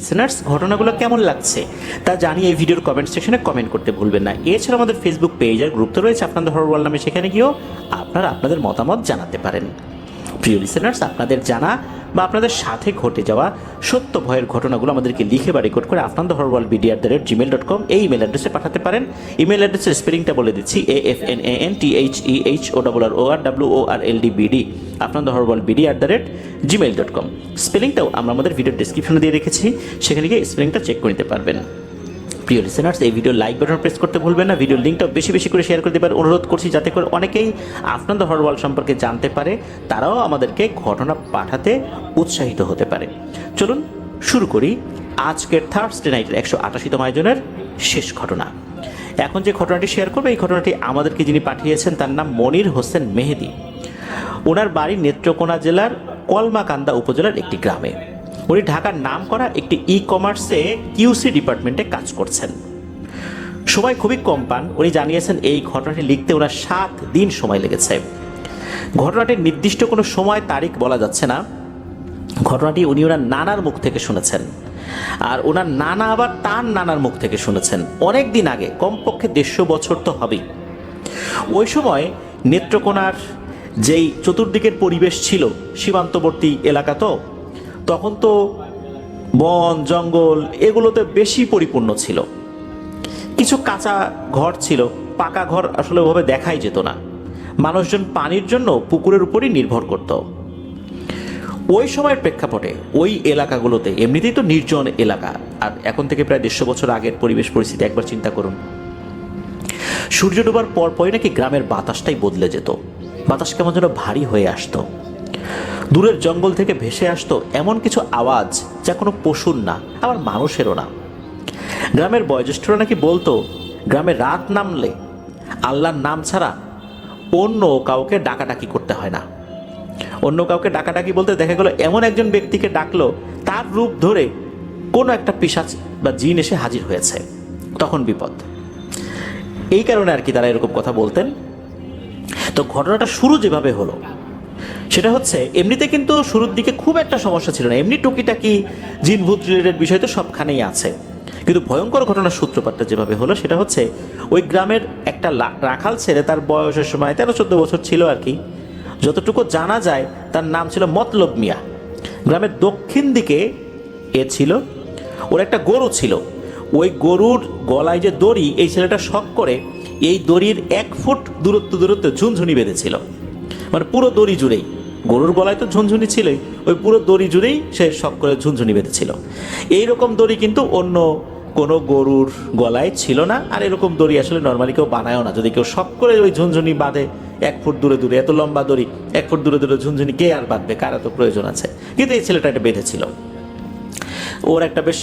Listeners, ঘটনাগুলো কেমন লাগছে তা জানিয়ে এই ভিডিওর কমেন্ট সেকশনে কমেন্ট করতে ভুলবেন না। এছাড়া আমাদের ফেসবুক পেজ আর গ্রুপ তো রয়েছে আপনাদের হরর ওয়ার্ল্ড নামে, সেখানে গিয়েও আপনারা আপনাদের মতামত জানাতে পারেন। প্রিয় লিসেনার্স, আপনাদের জানা বা আপনাদের সাথে ঘটে যাওয়া সত্য ভয়ের ঘটনাগুলো আমাদেরকে লিখে বা রেকর্ড করে afnanthehorrorworldmedia@gmail.com এই ইমেল অ্যাড্রেসে পাঠাতে পারেন। ইমেল অ্যাড্রেসের স্পেলিংটা বলে দিচ্ছি, AFNANTHEHORRORWORLDBD afnanthehorrorworldmedia@gmail.com। স্পেলিংটাও আমরা আমাদের ভিডিওর ডেসক্রিপশনে দিয়ে রেখেছি, সেখানে গিয়ে স্পেলিংটা চেক করে নিতে পারবেন। প্রিয় লিসেনার্স, এই ভিডিও লাইক বাটন প্রেস করতে ভুলবেন না। ভিডিওর লিঙ্কটাও বেশি বেশি করে শেয়ার করে দেবার অনুরোধ করছি, যাতে করে অনেকেই আপনাদের হরর ওয়ার্ল্ড সম্পর্কে জানতে পারে, তারাও আমাদেরকে ঘটনা পাঠাতে উৎসাহিত হতে পারে। চলুন শুরু করি আজকের থার্সডে নাইটের 188তম আয়োজনের শেষ ঘটনা। এখন যে ঘটনাটি শেয়ার করবে, এই ঘটনাটি আমাদেরকে যিনি পাঠিয়েছেন তার নাম মনির হোসেন মেহেদি। ওনার বাড়ি নেত্রকোনা জেলার কলমাকান্দা উপজেলার একটি গ্রামে। উনি ঢাকার নাম করা একটি ই কমার্সে কিউসি ডিপার্টমেন্টে কাজ করছেন। সময় খুবই কম পান। উনি জানিয়েছেন এই ঘটনাটি লিখতে ওনার 7 দিন সময় লেগেছে। ঘটনাটির নির্দিষ্ট কোনো সময় তারিখ বলা যাচ্ছে না। ঘটনাটি উনি ওনার নানার মুখ থেকে শুনেছেন, আর ওনার নানা আবার তার নানার মুখ থেকে শুনেছেন অনেক দিন আগে, কমপক্ষে 150 বছর তো হবেই। ওই সময় নেত্রকোনার যেই চতুর্দিকের পরিবেশ ছিল, সীমান্তবর্তী এলাকা, তো তখন তো বন জঙ্গল এগুলোতে বেশি পরিপূর্ণ ছিল। কিছু কাঁচা ঘর ছিল, পাকা ঘর আসলে ওভাবে দেখাই যেত না। মানুষজন পানির জন্য পুকুরের উপরই নির্ভর করত। ওই সময়ের প্রেক্ষাপটে ওই এলাকাগুলোতে এমনিতেই তো নির্জন এলাকা, আর এখন থেকে প্রায় 150 বছর আগের পরিবেশ পরিস্থিতি একবার চিন্তা করুন। সূর্য ডোবার পরপরই নাকি গ্রামের বাতাসটাই বদলে যেত। বাতাস কেমন যেন ভারী হয়ে আসতো। দূরের জঙ্গল থেকে ভেসে আসতো এমন কিছু আওয়াজ যা কোনো পশুর না, আবার মানুষেরও না। গ্রামের বয়োজ্যেষ্ঠরা নাকি বলতো, গ্রামে রাত নামলে আল্লাহর নাম ছাড়া অন্য কাউকে ডাকাডাকি করতে হয় না। অন্য কাউকে ডাকাডাকি বলতে দেখা গেল এমন একজন ব্যক্তিকে ডাকলো, তার রূপ ধরে কোনো একটা পিশাচ বা জিন এসে হাজির হয়েছে, তখন বিপদ। এই কারণে আর কি তারা এরকম কথা বলতেন। তো ঘটনাটা শুরু যেভাবে হলো সেটা হচ্ছে, এমনিতে কিন্তু শুরুর দিকে খুব একটা সমস্যা ছিল না। এমনি টুকিটাকি জিন ভূত রিলেটেড বিষয় তো সবখানেই আছে, কিন্তু ভয়ঙ্কর ঘটনার সূত্রপাতটা যেভাবে হলো সেটা হচ্ছে, ওই গ্রামের একটা রাখাল ছেলে, তার বয়সের সময় 13-14 বছর ছিল আর কি। যতটুকু জানা যায় তার নাম ছিল মতলব মিয়া। গ্রামের দক্ষিণ দিকে ছিল, ওর একটা গরু ছিল। ওই গরুর গলায় যে দড়ি, এই ছেলেটা শখ করে এই দড়ির 1 ফুট দূরত্বে ঝুনঝুনি বেঁধেছিল। মানে পুরো দড়ি জুড়েই, গরুর গলায় তো ঝুনঝুনি ছিলই, ওই পুরো দড়ি জুড়েই সে শখ করে ঝুনঝুনি বেঁধেছিল। এইরকম দড়ি কিন্তু অন্য কোনো গরুর গলায় ছিল না, আর এরকম দড়ি আসলে নর্মালি কেউ বানায়ও না। যদি কেউ শখ করে ওই ঝুনঝুনি বাঁধে 1 ফুট দূরে, এত লম্বা দড়ি 1 ফুট দূরে ঝুনঝুনি কে আর বাঁধবে, কার এত প্রয়োজন আছে? কিন্তু এই ছেলেটা এটা বেঁধেছিল। ওর একটা বেশ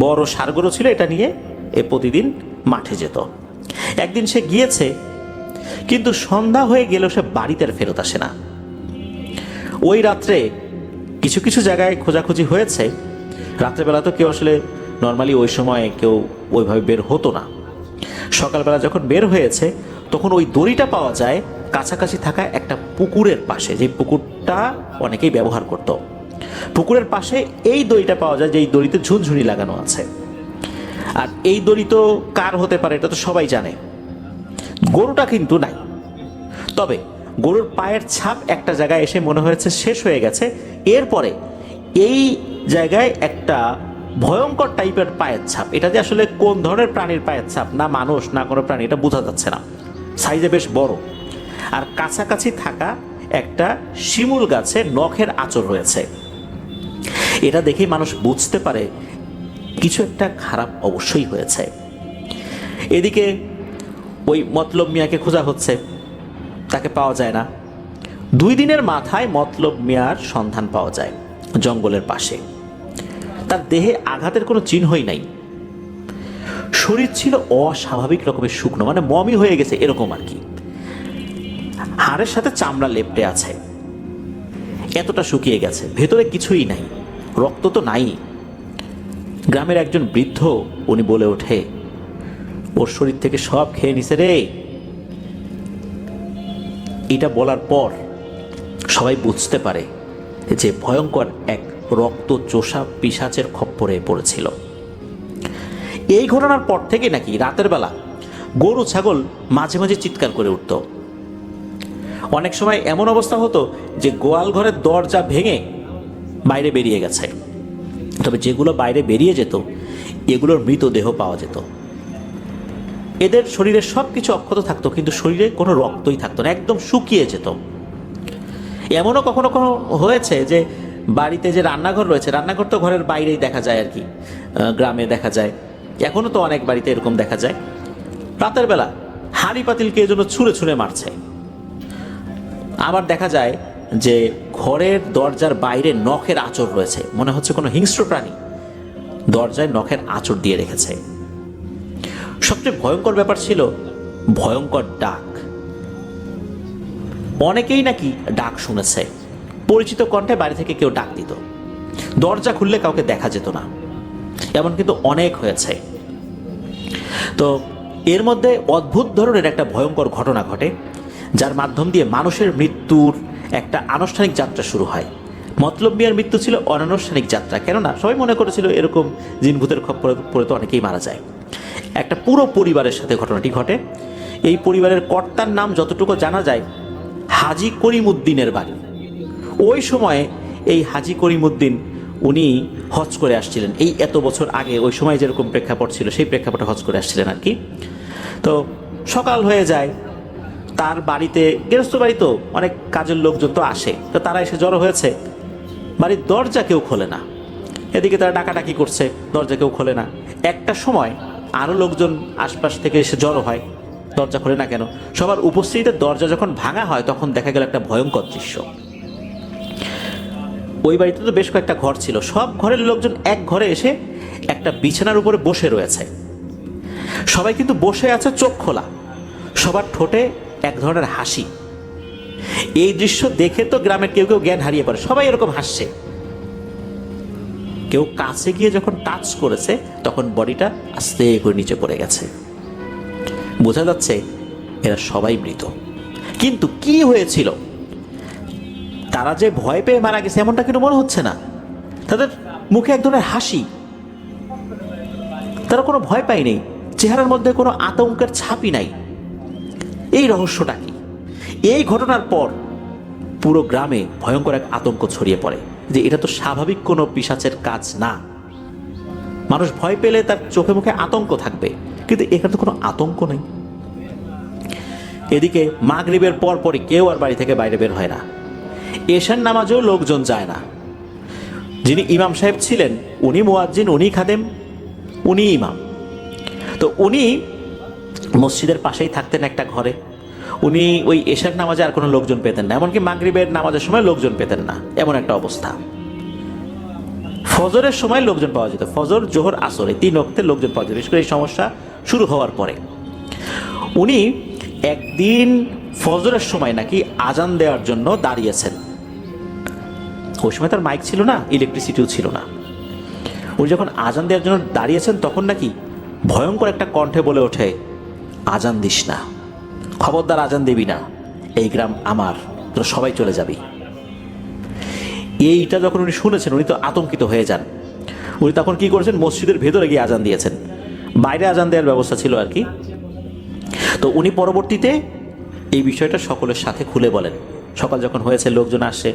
বড় ষাঁড় গরু ছিল, এটা নিয়ে এ প্রতিদিন মাঠে যেত। একদিন সে গিয়েছে, কিন্তু সন্ধ্যা হয়ে গেলেও সে বাড়িতে আর ফেরত আসে না। ওই রাত্রে কিছু কিছু জায়গায় খোঁজাখুঁজি হয়েছে। রাত্রেবেলা তো কেউ আসলে নর্মালি ওই সময় কেউ ওইভাবে বের হতো না। সকালবেলা যখন বের হয়েছে, তখন ওই দড়িটা পাওয়া যায় কাছাকাছি থাকা একটা পুকুরের পাশে, যে পুকুরটা অনেকেই ব্যবহার করত। পুকুরের পাশে এই দড়িটা পাওয়া যায়, যে এই দড়িতে ঝুনঝুনি লাগানো আছে। আর এই দড়ি তো কার হতে পারে এটা তো সবাই জানে। গরুটা কিন্তু নাই, তবে গরুর পায়ের ছাপ একটা জায়গায় এসে মনে হয়েছে শেষ হয়ে গেছে। এরপরে এই জায়গায় একটা ভয়ঙ্কর টাইপের পায়ের ছাপ। এটা যে আসলে কোন ধরনের প্রাণীর পায়ের ছাপ, না মানুষ না কোনো প্রাণী, এটা বোঝা যাচ্ছে না। সাইজে বেশ বড়, আর কাছাকাছি থাকা একটা শিমুল গাছে নখের আঁচড় হয়েছে। এটা দেখেই মানুষ বুঝতে পারে কিছু একটা খারাপ অবশ্যই হয়েছে। এদিকে ওই মতলব মিয়াকে খোঁজা হচ্ছে, তাকে পাওয়া যায় না। 2 দিনের মাথায় মতলব মিয়ার সন্ধান পাওয়া যায় জঙ্গলের পাশে। তার দেহে আঘাতের কোনো চিহ্নই নাই। শরীর ছিল অস্বাভাবিক রকমের শুকনো, মানে মমি হয়ে গেছে এরকম আর কি। হাড়ের সাথে চামড়া লেপ্টে আছে, এতটা শুকিয়ে গেছে, ভেতরে কিছুই নাই, রক্ত তো নাই। গ্রামের একজন বৃদ্ধ, উনি বলে ওঠে, ওর শরীর থেকে সব খেয়ে নিছে রে। এটা বলার পর সবাই বুঝতে পারে যে ভয়ঙ্কর এক রক্ত চোষা পিশাচের খপ্পরে পড়েছিল। এই ঘটনার পর থেকে নাকি রাতের বেলা গরু ছাগল মাঝে মাঝে চিৎকার করে উঠত। অনেক সময় এমন অবস্থা হতো যে গোয়াল ঘরের দরজা ভেঙে বাইরে বেরিয়ে গেছে। তবে যেগুলো বাইরে বেরিয়ে যেত এগুলোর মৃতদেহ পাওয়া যেত। এদের শরীরে সব কিছু অক্ষত থাকতো, কিন্তু শরীরে কোনো রক্তই থাকতো না, একদম শুকিয়ে যেত। এমনও কখনো কখনো হয়েছে যে বাড়িতে যে রান্নাঘর রয়েছে, রান্নাঘর তো ঘরের বাইরেই দেখা যায় আর কি, গ্রামে দেখা যায়, এখনও তো অনেক বাড়িতে এরকম দেখা যায়। রাতের বেলা হাঁড়ি পাতিলকে এই জন্য ছুঁড়ে ছুঁড়ে মারছে। আবার দেখা যায় যে ঘরের দরজার বাইরে নখের আঁচড় রয়েছে, মনে হচ্ছে কোনো হিংস্র প্রাণী দরজায় নখের আঁচড় দিয়ে রেখেছে। সবচেয়ে ভয়ঙ্কর ব্যাপার ছিল ভয়ঙ্কর ডাক। অনেকেই নাকি ডাক শুনেছে, পরিচিত কণ্ঠে বাড়ি থেকে কেউ ডাক দিত, দরজা খুললে কাউকে দেখা যেত না, এমন কিন্তু অনেক হয়েছে। তো এর মধ্যে অদ্ভুত ধরনের একটা ভয়ঙ্কর ঘটনা ঘটে, যার মাধ্যম দিয়ে মানুষের মৃত্যুর একটা আনুষ্ঠানিক যাত্রা শুরু হয়। মতলব মিয়ার মৃত্যু ছিল অনানুষ্ঠানিক যাত্রা, কেননা সবাই মনে করেছিল এরকম জিনভূতের খপ্পরে পড়ে তো অনেকেই মারা যায়। একটা পুরো পরিবারের সাথে ঘটনাটি ঘটে। এই পরিবারের কর্তার নাম যতটুকু জানা যায় হাজী করিমউদ্দিনের বাড়ি। ওই সময়ে এই হাজী করিমউদ্দিন উনি হজ করে আসছিলেন, এই এত বছর আগে ওই সময় যেরকম প্রেক্ষাপট ছিল সেই প্রেক্ষাপটে হজ করে আসছিলেন আর কি। তো সকাল হয়ে যায়, তার বাড়িতে গৃহস্থ বাড়ি তো অনেক কাজের লোকজন তো আসে, তো তারা এসে জড়ো হয়েছে, বাড়ির দরজা কেউ খোলে না। এদিকে তারা ডাকাডাকি করছে, দরজা কেউ খোলে না। একটা সময় আরও লোকজন আশপাশ থেকে এসে জড়ো হয়, দরজা খোলে না কেন। সবার উপস্থিতিতে দরজা যখন ভাঙা হয় তখন দেখা গেল একটা ভয়ঙ্কর দৃশ্য। ওই বাড়িতে তো বেশ কয়েকটা ঘর ছিল, সব ঘরের লোকজন এক ঘরে এসে একটা বিছানার উপরে বসে রয়েছে। সবাই কিন্তু বসে আছে চোখ খোলা, সবার ঠোঁটে এক ধরনের হাসি। এই দৃশ্য দেখে তো গ্রামের কেউ কেউ জ্ঞান হারিয়ে পড়ে, সবাই এরকম হাসছে। কেউ কাছে গিয়ে যখন টাচ করেছে তখন বডিটা আস্তে করে নিচে পড়ে গেছে। বোঝা যাচ্ছে এরা সবাই মৃত। কিন্তু কি হয়েছিল, তারা যে ভয় পেয়ে মারা গেছে এমনটা কিন্তু মনে হচ্ছে না। তাদের মুখে এক ধরনের হাসি, তারা কোনো ভয় পায়নি, চেহারার মধ্যে কোনো আতঙ্কের ছাপই নাই। এই রহস্যটা কি? এই ঘটনার পর পুরো গ্রামে ভয়ঙ্কর এক আতঙ্ক ছড়িয়ে পড়ে যে এটা তো স্বাভাবিক কোনো পিশাচের কাজ না। মানুষ ভয় পেলে তার চোখে মুখে আতঙ্ক থাকবে, কিন্তু এখানে তো কোনো আতঙ্ক নেই। এদিকে মাগরিবের পর পরই কেউ আর বাড়ি থেকে বাইরে বের হয় না, এশার নামাজেও লোকজন যায় না। যিনি ইমাম সাহেব ছিলেন উনি মুয়াজ্জিন, উনি খাদেম, উনি ইমাম। তো উনি মসজিদের পাশেই থাকতেন একটা ঘরে। উনি ওই এশার নামাজে আর কোনো লোকজন পেতেন না, এমনকি মাগরিবের নামাজের সময় লোকজন পেতেন না, এমন একটা অবস্থা। ফজরের সময় লোকজন পাওয়া যেত, ফজর জোহর আসর এই 3 ওয়াক্তে লোকজন পাওয়া যেত। বিশেষ করে এই সমস্যা শুরু হওয়ার পরে উনি একদিন ফজরের সময় নাকি আজান দেওয়ার জন্য দাঁড়িয়েছেন। ওই সময় তার মাইক ছিল না, ইলেকট্রিসিটিও ছিল না। উনি যখন আজান দেওয়ার জন্য দাঁড়িয়েছেন তখন নাকি ভয়ঙ্কর একটা কণ্ঠে বলে ওঠে, আজান দিস না, খবরদার আজান দিবি না, এই গ্রাম আমার, তোরা সবাই চলে যাবি। এইটা যখন উনি শুনেছেন উনি তো আতঙ্কিত হয়ে যান। উনি তখন কি করেছেন, মসজিদের ভেতরে গিয়ে আজান দিয়েছেন। বাইরে আজান দেওয়ার ব্যবস্থা ছিল আর কি। তো উনি পরবর্তীতে এই বিষয়টা সকলের সাথে খুলে বলেন। সকাল যখন হয়েছে লোকজন আসে,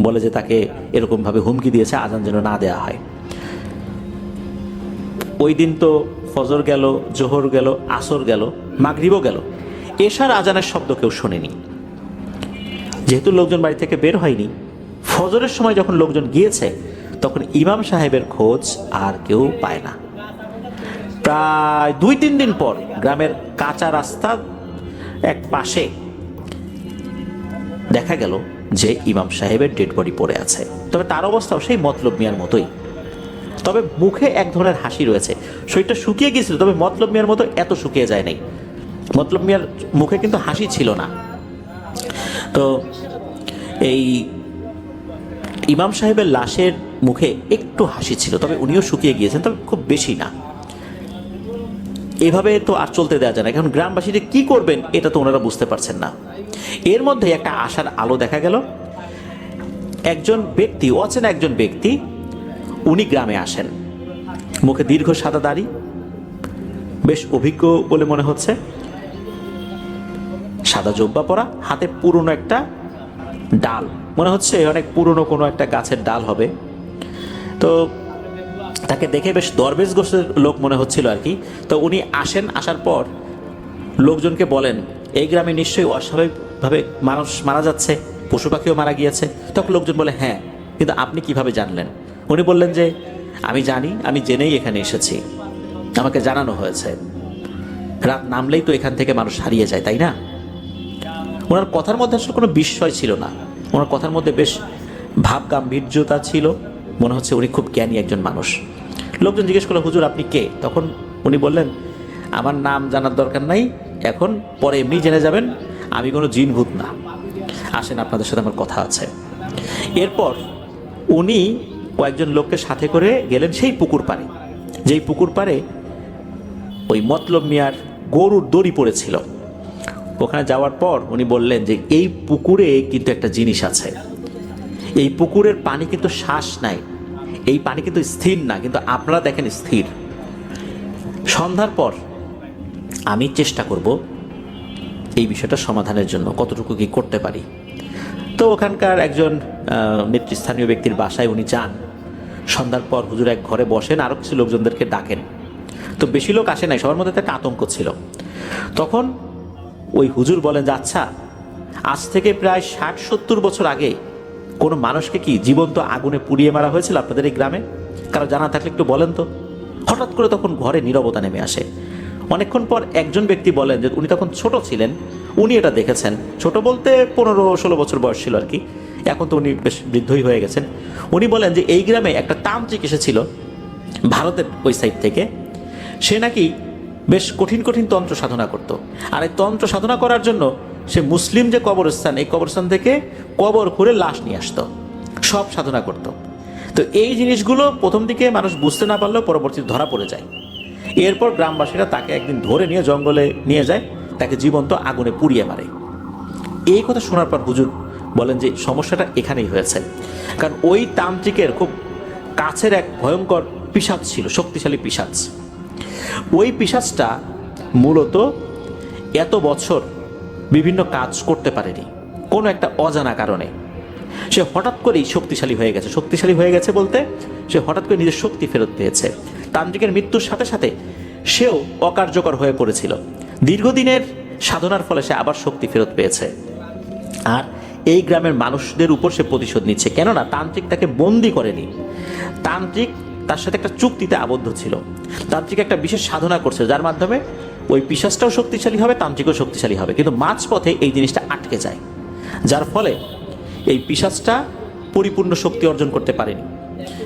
বলে যে তাকে এরকমভাবে হুমকি দিয়েছে আজান যেন না দেওয়া হয়। ওই দিন তো ফজর গেল, জোহর গেল, আসর গেল, মাগরিবও গেল, এশার আজানের শব্দ কেউ শোনেনি। যেহেতু লোকজন বাড়ি থেকে বের হয়নি, ফজরের সময় যখন লোকজন গিয়েছে তখন ইমাম সাহেবের খোঁজ আর কেউ পায় না। প্রায় 2-3 দিন পর গ্রামের কাঁচা রাস্তা এক পাশে দেখা গেল যে ইমাম সাহেবের ডেড বডি পড়ে আছে। তবে তার অবস্থাও সেই মতলব মিয়ার মতোই, তবে মুখে এক ধরনের হাসি রয়েছে। শরীরটা শুকিয়ে গিয়েছিল, তবে মতলব মিয়ার মতো এত শুকিয়ে যায় নাই। মতলব মিয়ার মুখে কিন্তু হাসি ছিল না। তো এই ইমাম সাহেবের লাশের মুখে একটু হাসি ছিল, তবে উনিও শুকিয়ে গিয়েছেন, তবে খুব বেশি না। এভাবে তো আর চলতে দেওয়া যায় না, কারণ গ্রামবাসীরা কি করবেন এটা তো ওনারা বুঝতে পারছেন না। এর মধ্যে একটা আশার আলো দেখা গেল। একজন ব্যক্তি, অচেনা একজন ব্যক্তি উনি গ্রামে আসেন, মুখে দীর্ঘ সাদা দাড়ি, বেশ অভিজ্ঞ বলে মনে হচ্ছে, সাদা জব্বা পরা, হাতে পুরনো একটা ডাল, মনে হচ্ছে অনেক পুরনো কোনো একটা গাছের ডাল হবে। তো তাকে দেখে বেশ দরবেশ গোষ্ঠীর লোক মনে হচ্ছিল আর কি। তো উনি আসেন, আসার পর লোকজনকে বলেন এই গ্রামে নিশ্চয়ই অস্বাভাবিকভাবে মানুষ মারা যাচ্ছে, পশু পাখিও মারা গিয়েছে। তখন লোকজন বলে হ্যাঁ, কিন্তু আপনি কিভাবে জানলেন? উনি বললেন যে আমি জানি, আমি জেনেই এখানে এসেছি, আমাকে জানানো হয়েছে। রাত নামলেই তো এখান থেকে মানুষ হারিয়ে যায়, তাই না? ওনার কথার মধ্যে আসলে কোনো বিস্ময় ছিল না, ওনার কথার মধ্যে বেশ ভাব গাম্ভীর্যতা ছিল, মনে হচ্ছে উনি খুব জ্ঞানী একজন মানুষ। লোকজন জিজ্ঞেস করলো হুজুর আপনি কে? তখন উনি বললেন আমার নাম জানার দরকার নাই, এখন পরে এমনি জেনে যাবেন, আমি কোনো জিন ভূত না, আসেন আপনাদের সাথে আমার কথা আছে। এরপর উনি কয়েকজন লোককে সাথে করে গেলেন সেই পুকুর পাড়ে, যেই পুকুর পাড়ে ওই মতলব মিয়ার গরুর দড়ি পড়েছিল। ওখানে যাওয়ার পর উনি বললেন যে এই পুকুরে কিন্তু একটা জিনিস আছে, এই পুকুরের পানি কিন্তু শ্বাস নাই, এই পানি কিন্তু স্থির না, কিন্তু আপনারা দেখেন স্থির। সন্ধ্যার পর আমি চেষ্টা করব এই বিষয়টা সমাধানের জন্য কতটুকু কি করতে পারি। তো ওখানকার একজন নেতৃস্থানীয় ব্যক্তির বাসায় উনি যান। সন্ধ্যার পর হুজুর এক ঘরে বসেন, আরও কিছু লোকজনদেরকে ডাকেন। তো বেশি লোক আসে নাই, সবার মধ্যে একটা আতঙ্ক ছিল। তখন ওই হুজুর বলেন যে আচ্ছা, আজ থেকে প্রায় 60-70 বছর আগে কোনো মানুষকে কি জীবন্ত আগুনে পুড়িয়ে মারা হয়েছিল আপনাদের এই গ্রামে? কারো জানা থাকলে একটু বলেন তো। হঠাৎ করে তখন ঘরে নীরবতা নেমে আসে। অনেকক্ষণ পর একজন ব্যক্তি বলেন যে উনি তখন ছোট ছিলেন, উনি এটা দেখেছেন। ছোট বলতে 15-16 বছর বয়স ছিল আর কি, এখন তো উনি বেশ বৃদ্ধই হয়ে গেছেন। উনি বলেন যে এই গ্রামে একটা তান্ত্রিক এসেছিল ভারতের ওই সাইড থেকে, সে নাকি বেশ কঠিন কঠিন তন্ত্র সাধনা করত। আর এই তন্ত্র সাধনা করার জন্য সে মুসলিম যে কবরস্থান, এই কবরস্থান থেকে কবর করে লাশ নিয়ে আসতো, সব সাধনা করত। তো এই জিনিসগুলো প্রথম দিকে মানুষ বুঝতে না পারলেও পরবর্তীতে ধরা পড়ে যায়। এরপর গ্রামবাসীরা তাকে একদিন ধরে নিয়ে জঙ্গলে নিয়ে যায়, তাকে জীবন্ত আগুনে পুড়িয়ে মারে। এই কথা শোনার পর হুজুর বলেন যে সমস্যাটা এখানেই হয়েছে, কারণ ওই তান্ত্রিকের খুব কাছের এক ভয়ঙ্কর পিশাচ ছিল, শক্তিশালী পিশাচ। ওই পিশাচটা মূলত এত বছর বিভিন্ন কাজ করতে পারেনি, কোনো একটা অজানা কারণে সে হঠাৎ করেই শক্তিশালী হয়ে গেছে। শক্তিশালী হয়ে গেছে বলতে সে হঠাৎ করে নিজের শক্তি ফেরত পেয়েছে। তান্ত্রিকের মৃত্যুর সাথে সাথে সেও অকার্যকর হয়ে পড়েছিল। দীর্ঘদিনের সাধনার ফলে সে আবার শক্তি ফেরত পেয়েছে, আর এই গ্রামের মানুষদের উপর সে প্রতিশোধ নিচ্ছে। কেননা তান্ত্রিক তাকে বন্দি করেনি, তান্ত্রিক তার সাথে একটা চুক্তিতে আবদ্ধ ছিল। তান্ত্রিক একটা বিশেষ সাধনা করছে যার মাধ্যমে ওই পিশাচটাও শক্তিশালী হবে, তান্ত্রিকও শক্তিশালী হবে, কিন্তু মাঝপথে এই জিনিসটা আটকে যায়, যার ফলে এই পিশাচটা পরিপূর্ণ শক্তি অর্জন করতে পারেনি,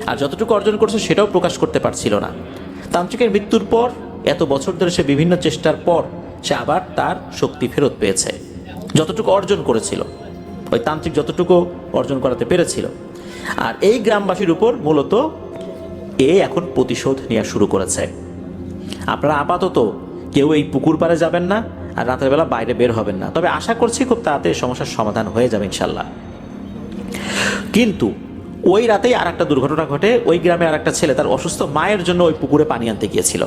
আর যতটুকু অর্জন করছে সেটাও প্রকাশ করতে পারছিল না। তান্ত্রিকের মৃত্যুর পর এত বছর ধরে সে বিভিন্ন চেষ্টার পর সে আবার তার শক্তি ফেরত পেয়েছে, যতটুকু অর্জন করেছিল, ওই তান্ত্রিক যতটুকু অর্জন করাতে পেরেছিল। আর এই গ্রামবাসীর উপর মূলত এ এখন প্রতিশোধ নেওয়া শুরু করেছে। আপনারা আপাতত কেউ এই পুকুর পাড়ে যাবেন না, আর রাতের বেলা বাইরে বের হবেন না, তবে আশা করছি খুব তাড়াতাড়ি সমস্যার সমাধান হয়ে যাবে ইনশাল্লাহ। কিন্তু ওই রাতেই আর একটা দুর্ঘটনা ঘটে। ওই গ্রামে আর একটা ছেলে তার অসুস্থ মায়ের জন্য ওই পুকুরে পানি আনতে গিয়েছিল,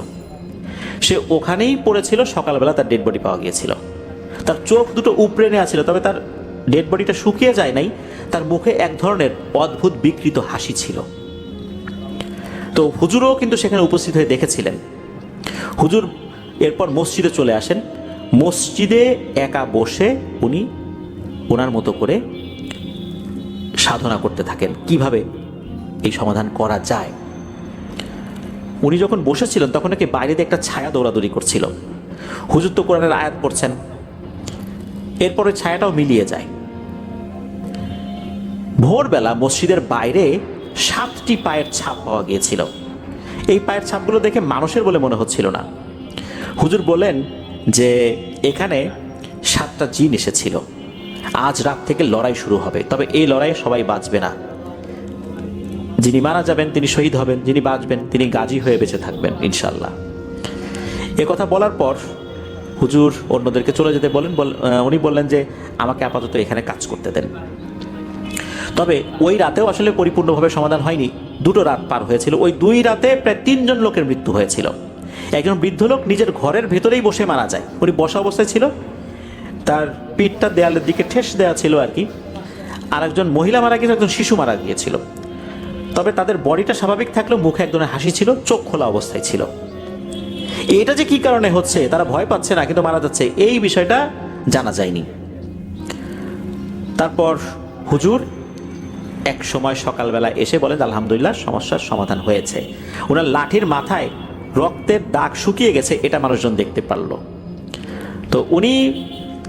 সে ওখানেই পড়েছিল। সকালবেলা তার ডেড বডি পাওয়া গিয়েছিল, তার চোখ দুটো উপড়ে নেওয়া ছিল, তবে তার ডেড বডিটা শুকিয়ে যায় নাই। তার মুখে এক ধরনের অদ্ভুত বিকৃত হাসি ছিল। তো হুজুরও কিন্তু সেখানে উপস্থিত হয়ে দেখেছিলেন। হুজুর এরপর মসজিদে চলে আসেন। মসজিদে একা বসে উনি ওনার মতো করে সাধনা করতে থাকেন কিভাবে এই সমাধান করা যায়। উনি যখন বসেছিলেন তখন নাকি বাইরে দিয়ে একটা ছায়া দৌড়াদৌড়ি করছিল। হুজুর তো কোরআনের আয়াত পড়ছেন, এরপরে ছায়াটাও মিলিয়ে যায়। ভোরবেলা মসজিদের বাইরে 7টি পায়ের ছাপ পাওয়া গিয়েছিল। এই পায়ের ছাপগুলো দেখে মানুষের বলে মনে হচ্ছিল না। হুজুর বলেন যে এখানে 7টা জিন এসেছিল, আজ রাত থেকে লড়াই শুরু হবে, তবে এই লড়াইয়ে সবাই বাঁচবে না। যিনি মারা যাবেন তিনি শহীদ হবেন, যিনি বাঁচবেন তিনি গাজী হয়ে বেঁচে থাকবেন ইনশাল্লাহ। এ কথা বলার পর হুজুর অন্যদেরকে চলে যেতে বলেন। উনি বললেন যে আমাকে আপাতত এখানে কাজ করতে দেন। তবে ওই রাতেও আসলে পরিপূর্ণভাবে সমাধান হয়নি। দুটো রাত পার হয়েছিল। ওই 2 রাতে প্রায় 3 জন লোকের মৃত্যু হয়েছিল। একজন বৃদ্ধ লোক নিজের ঘরের ভেতরেই বসে মারা যায়, উনি বসা অবস্থায় ছিল, তার পিঠটা দেয়ালের দিকে ঠেস দেওয়া ছিল আর কি। আর একজন মহিলা মারা গিয়েছিল, একজন শিশু মারা গিয়েছিল। তবে তাদের বডিটা স্বাভাবিক থাকলেও মুখে এক ধরনের হাসি ছিল, চোখ খোলা অবস্থায় ছিল। এটা যে কি কারণে হচ্ছে, তারা ভয় পাচ্ছে না কিন্তু মারা যাচ্ছে, এই বিষয়টা জানা যায়নি। তারপর হুজুর এক সময় সকালবেলা এসে বলেন আলহামদুলিল্লাহ সমস্যার সমাধান হয়েছে। ওনার লাঠির মাথায় রক্তের দাগ শুকিয়ে গেছে, এটা মানুষজন দেখতে পারল। তো উনি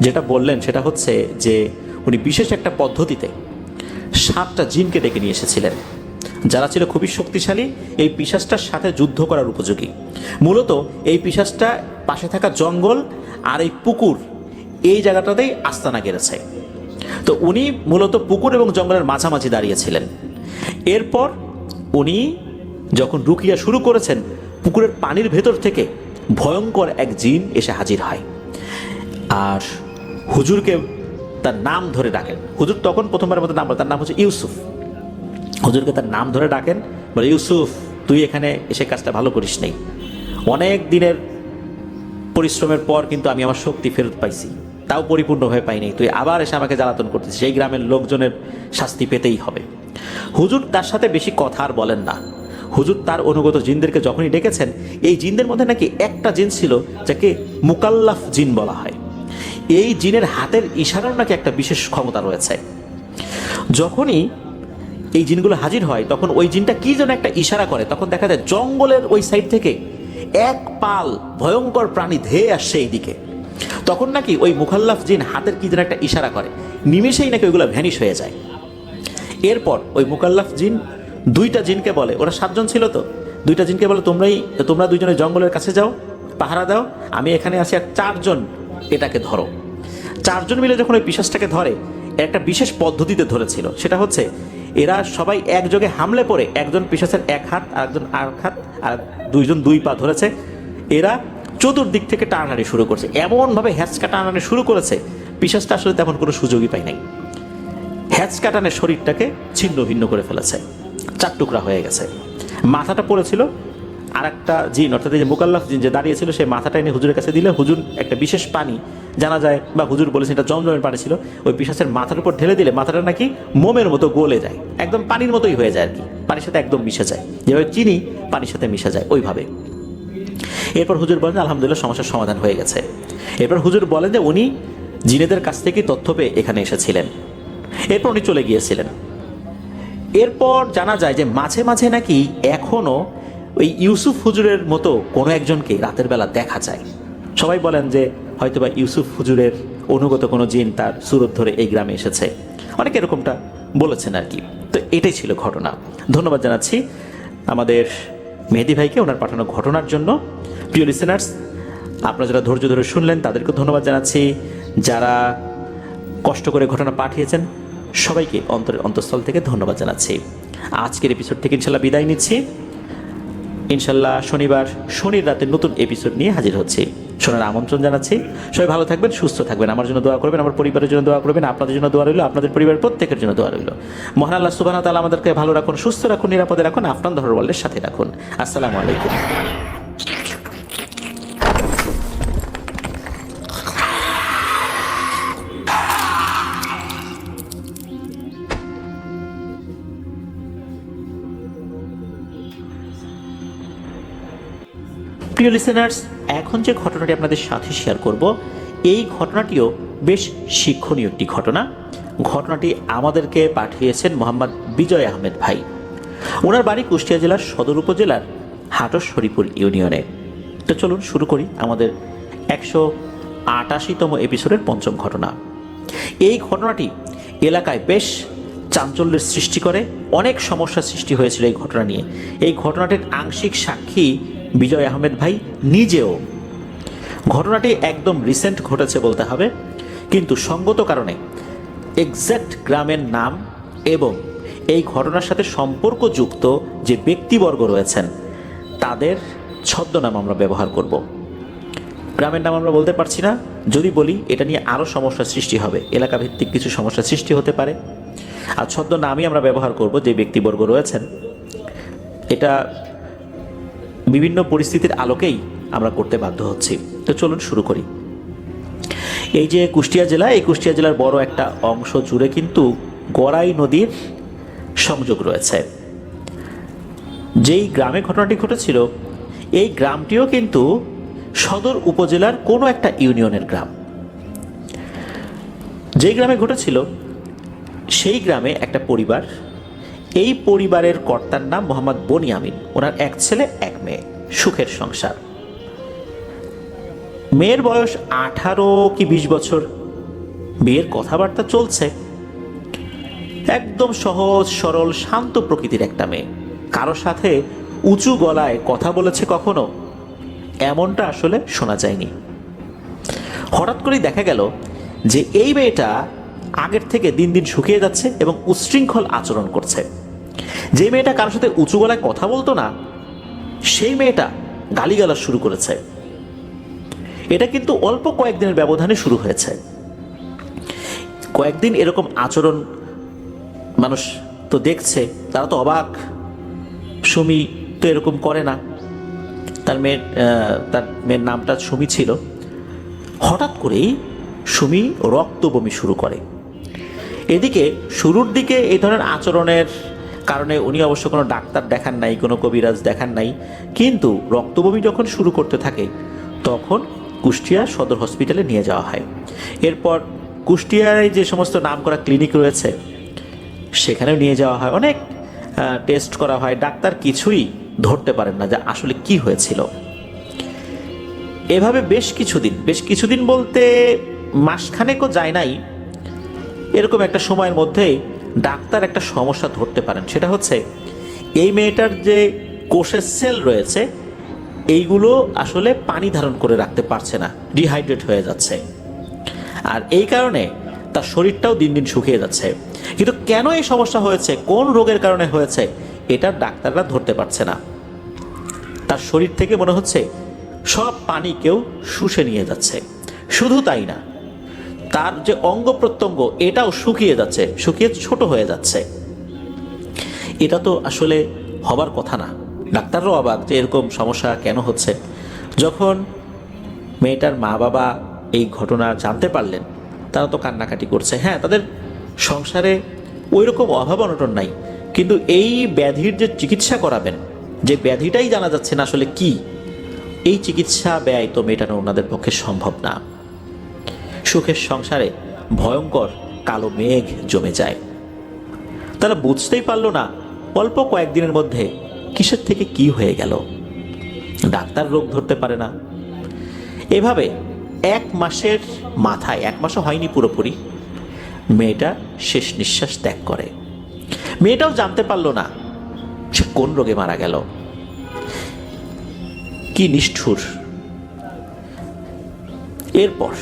যেটা বললেন সেটা হচ্ছে যে উনি বিশেষ একটা পদ্ধতিতে 7টা জিনকে ডেকে নিয়ে এসেছিলেন, যারা ছিল খুবই শক্তিশালী, এই পিশাচটার সাথে যুদ্ধ করার উপযোগী। মূলত এই পিশাচটা পাশে থাকা জঙ্গল আর এই পুকুর, এই জায়গাটাতেই আস্তানা গেড়েছে। তো উনি মূলত পুকুর এবং জঙ্গলের মাঝামাঝি দাঁড়িয়েছিলেন। এরপর উনি যখন রুকিয়া শুরু করেছেন, পুকুরের পানির ভেতর থেকে ভয়ঙ্কর এক জিন এসে হাজির হয় আর হুজুরকে তার নাম ধরে ডাকেন। হুজুর তখন প্রথমবারের মতো নাম বলে, তার নাম হচ্ছে ইউসুফ। হুজুরকে তার নাম ধরে ডাকেন, বলে ইউসুফ তুই এখানে এসে কাজটা ভালো করিস নেই, অনেক দিনের পরিশ্রমের পর কিন্তু আমি আমার শক্তি ফেরত পাইছি, তাও পরিপূর্ণভাবে পাইনি, তুই আবার এসে আমাকে জ্বালাতন করতেছিস, সেই গ্রামের লোকজনের শাস্তি পেতেই হবে। হুজুর তার সাথে বেশি কথা আর বলেন না। হুজুর তার অনুগত জিনদেরকে যখনই ডেকেছেন, এই জিনদের মধ্যে নাকি একটা জিন ছিল যাকে মুকাল্লাফ জিন বলা হয়। এই জিনের হাতের ইশারার নাকি একটা বিশেষ ক্ষমতা রয়েছে। যখনই এই জিনগুলো হাজির হয় তখন ওই জিনটা কি যেন একটা ইশারা করে, তখন দেখা যায় জঙ্গলের ওই সাইড থেকে এক পাল ভয়ঙ্কর প্রাণী ধেয়ে আসছে এই দিকে। তখন নাকি ওই মুখাল্লাফ জিন হাতের কি যেন একটা ইশারা করে, নিমেষেই নাকি ওইগুলো ভ্যানিশ হয়ে যায়। এরপর ওই মুকাল্লাফ জিন 2টা জিনকে বলে, ওরা 7 জন ছিল, তো 2টা জিনকে বলে তোমরা 2 জনে জঙ্গলের কাছে যাও, পাহারা দাও, আমি এখানে আসি, আর 4 জন এটাকে ধরো। 4 জন মিলে যখন ওই পিশাচটাকে ধরে, একটা বিশেষ পদ্ধতিতে ধরেছিল, সেটা হচ্ছে এরা সবাই একযোগে হামলে পড়ে, একজন পিশাচের 1 হাত আর একজন আর হাত আর 2 জন 2 পা ধরেছে, এরা চতুর্দিক থেকে টানাটানি শুরু করছে, এমনভাবে হ্যাঁচকা টানাটানি শুরু করেছে, পিশাচটা আসলে তেমন কোনো সুযোগই পায় নাই। হ্যাঁচকা টানের শরীরটাকে ছিন্ন ভিন্ন করে ফেলেছে, 4 টুকরা হয়ে গেছে। মাথাটা পড়েছিল, আর একটা জিন অর্থাৎ এই যে মুকাল্লাফ জিন যে দাঁড়িয়েছিল, সে মাথাটা এনে হুজুরের কাছে দিলে হুজুর একটা বিশেষ পানি, জানা যায় বা হুজুর বলেছেন এটা জমজমের পানি ছিল, ওই পিশাচের মাথার উপর ঢেলে দিলে মাথাটা নাকি মোমের মতো গলে যায়, একদম পানির মতোই হয়ে যায় আর কি, পানির সাথে একদম মিশে যায়, যেভাবে চিনি পানির সাথে মিশে যায় ওইভাবে। এরপর হুজুর বলেন আলহামদুলিল্লাহ সমস্যার সমাধান হয়ে গেছে। এরপর হুজুর বলেন যে উনি জিনেদের কাছ থেকে তথ্য পেয়ে এখানে এসেছিলেন, এরপর উনি চলে গিয়েছিলেন। এরপর জানা যায় যে মাঝে মাঝে নাকি এখনও ওই ইউসুফ হুজুরের মতো কোনো একজনকে রাতের বেলা দেখা যায়। সবাই বলেন যে হয়তোবা ইউসুফ হুজুরের অনুগত কোনো জিন তার সুরত ধরে এই গ্রামে এসেছে, অনেকে এরকমটা বলেছেন আর কি। তো এটাই ছিল ঘটনা। ধন্যবাদ জানাচ্ছি আমাদের মেহেদি ভাইকে ওনার পাঠানো ঘটনার জন্য। প্রিয় লিসেনার্স, আপনারা যারা ধৈর্য ধরে শুনলেন তাদেরকে ধন্যবাদ জানাচ্ছি, যারা কষ্ট করে ঘটনা পাঠিয়েছেন সবাইকে অন্তঃস্থল থেকে ধন্যবাদ জানাচ্ছি। আজকের এপিসোড থেকে ইনশাল্লাহ বিদায় নিচ্ছি। ইনশাল্লাহ শনিবার শনির রাতে নতুন এপিসোড নিয়ে হাজির হচ্ছি, শোনার আমন্ত্রণ জানাচ্ছি। সবাই ভালো থাকবেন, সুস্থ থাকবেন, আমার জন্য দোয়া করবেন, আমার পরিবারের জন্য দোয়া করবেন, আপনাদের জন্য দোয়া রইল, আপনাদের পরিবারের প্রত্যেকের জন্য দোয়া রইল। মহান আল্লাহ সুবহানাহু ওয়া তাআলা আমাদেরকে ভালো রাখুন, সুস্থ রাখুন, নিরাপদে রাখুন, আপনার ধর্মবলের সাথে রাখুন। আসসালামু আলাইকুম। প্রিয় লিসেনার্স, এখন যে ঘটনাটি আপনাদের সাথে শেয়ার করব, এই ঘটনাটিও বেশ শিক্ষণীয় একটি ঘটনা। ঘটনাটি আমাদেরকে পাঠিয়েছেন মোহাম্মদ বিজয় আহমেদ ভাই। ওনার বাড়ি কুষ্টিয়া জেলার সদর উপজেলার হাটস হরিপুর ইউনিয়নে। তো চলুন শুরু করি আমাদের 188তম এপিসোডের 5ম ঘটনা। এই ঘটনাটি এলাকায় বেশ চাঞ্চল্যের সৃষ্টি করে, অনেক সমস্যার সৃষ্টি হয়েছিল এই ঘটনা নিয়ে। এই ঘটনাটির আংশিক সাক্ষী বিজয় আহমেদ ভাই নিজেও। ঘটনাটি একদম রিসেন্ট ঘটেছে বলতে হবে, কিন্তু সঙ্গত কারণে এক্স্যাক্ট গ্রামের নাম এবং এই ঘটনার সাথে সম্পর্কযুক্ত যে ব্যক্তিবর্গ রয়েছেন তাদের ছদ্মনাম আমরা ব্যবহার করব। গ্রামের নাম আমরা বলতে পারছি না, যদি বলি এটা নিয়ে আরও সমস্যার সৃষ্টি হবে, এলাকাভিত্তিক কিছু সমস্যার সৃষ্টি হতে পারে। আর ছদ্মনামই আমরা ব্যবহার করব যে ব্যক্তিবর্গ রয়েছেন এটা বিভিন্ন পরিস্থিতির আলোকেই আমরা করতে বাধ্য হচ্ছি। তো চলুন শুরু করি। এই যে কুষ্টিয়া জেলা, এই কুষ্টিয়া জেলার বড় একটা অংশ জুড়ে কিন্তু গড়াই নদীর সংযোগ রয়েছে। যেই গ্রামে ঘটনাটি ঘটেছিল, এই গ্রামটিও কিন্তু সদর উপজেলার কোনো একটা ইউনিয়নের গ্রাম। যেই গ্রামে ঘটেছিল সেই গ্রামে একটা পরিবার, এই পরিবারের কর্তার নাম মোহাম্মদ বনিয়ামিন। ওনার এক ছেলে এক মেয়ে, সুখের সংসার। মেয়ের বয়স 18 কি 20 বছর। বিয়ের কথাবার্তা চলছে। একদম সহজ সরল শান্ত প্রকৃতির একটা মেয়ে। কারো সাথে উঁচু গলায় কথা বলেছে কখনো, এমনটা আসলে শোনা যায়নি। হঠাৎ করেই দেখা গেল যে এই মেয়েটা আগের থেকে দিন দিন শুকিয়ে যাচ্ছে এবং উচ্ছৃঙ্খল আচরণ করছে। যে মেয়েটা কারোর সাথে উঁচু গলায় কথা বলতো না, সেই মেয়েটা গালিগালাজ শুরু করেছে। এটা কিন্তু অল্প কয়েকদিনের ব্যবধানে শুরু হয়েছে। কয়েকদিন এরকম আচরণ মানুষ তো দেখছে, তারা তো অবাক। সুমি তো এরকম করে না। তার মেয়ের নামটা সুমি ছিল। হঠাৎ করেই সুমি রক্ত বমি শুরু করে। এদিকে শুরুর দিকে এই ধরনের আচরণের কারণে উনি অবশ্য কোনো ডাক্তার দেখান নাই, কোনো কবিরাজ দেখান নাই, কিন্তু রক্ত বমি যখন শুরু করতে থাকে তখন কুষ্টিয়া সদর হসপিটালে নিয়ে যাওয়া হয়। এরপর কুষ্টিয়ায় যে সমস্ত নামকরা ক্লিনিক রয়েছে সেখানেও নিয়ে যাওয়া হয়, অনেক টেস্ট করা হয়। ডাক্তার কিছুই ধরতে পারেন না যে আসলে কি হয়েছিল। এভাবে বেশ কিছুদিন বলতে মাসখানেকও যায় নাই, এরকম একটা সময়ের মধ্যে ডাক্তার একটা সমস্যা ধরতে পারেন। সেটা হচ্ছে এই মেয়েটার যে কোষের সেল রয়েছে এইগুলো আসলে পানি ধারণ করে রাখতে পারছে না, ডিহাইড্রেট হয়ে যাচ্ছে। আর এই কারণে তার শরীরটাও দিন দিন শুকিয়ে যাচ্ছে। কিন্তু কেন এই সমস্যা হয়েছে, কোন রোগের কারণে হয়েছে, এটা ডাক্তাররা ধরতে পারছে না। তার শরীর থেকে মনে হচ্ছে সব পানি কেউ শুষে নিয়ে যাচ্ছে। শুধু তাই না, তার যে অঙ্গ প্রত্যঙ্গ এটাও শুকিয়ে যাচ্ছে, শুকিয়ে ছোট হয়ে যাচ্ছে। এটা তো আসলে হবার কথা না। ডাক্তাররাও অবাক যে এরকম সমস্যা কেন হচ্ছে। যখন মেয়েটার মা বাবা এই ঘটনা জানতে পারলেন, তারা তো কান্নাকাটি করছে। হ্যাঁ, তাদের সংসারে ওই রকম অভাব অনটন নাই, কিন্তু এই ব্যাধির যে চিকিৎসা করাবেন, যে ব্যাধিটাই জানা যাচ্ছে না আসলে কি, এই চিকিৎসা ব্যয় তো মেটানো ওনাদের পক্ষে সম্ভব না। সুখের সংসারে ভয়ঙ্কর কালো মেঘ জমে যায়। তারা বুঝতেই পারল না অল্প কয়েকদিনের মধ্যে কিসের থেকে কি হয়ে গেল। ডাক্তার রোগ ধরতে পারে না। এভাবে 1 মাসের মাথায়, 1 মাসও হয়নি পুরোপুরি, মেয়েটা শেষ নিঃশ্বাস ত্যাগ করে। মেয়েটাও জানতে পারল না সে কোন রোগে মারা গেল। কি নিষ্ঠুর। এরপর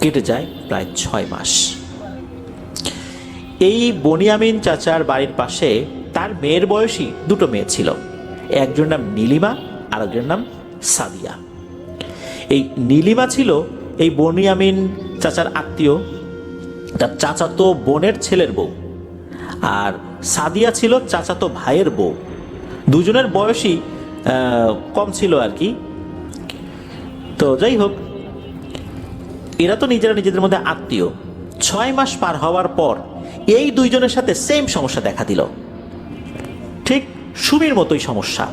কেটে যায় প্রায় 6 মাস। এই বনিয়ামিন চাচার বাড়ির পাশে তার মেয়ের বয়সী 2টো মেয়ে ছিল। একজনের নাম নীলিমা আর একজনের নাম সাদিয়া। এই নীলিমা ছিল এই বনিয়ামিন চাচার আত্মীয়, তার চাচাতো বোনের ছেলের বউ। আর সাদিয়া ছিল চাচাতো ভাইয়ের বউ। দুজনের বয়সই কম ছিল আর কি। তো যাই হোক, এরা তো নিজেদের মধ্যে আত্মীয়। 6 মাস পার হওয়ার পর এই দুইজনের সাথে সেম সমস্যা দেখা দিল, ঠিক সুমির মতোই সমস্যা।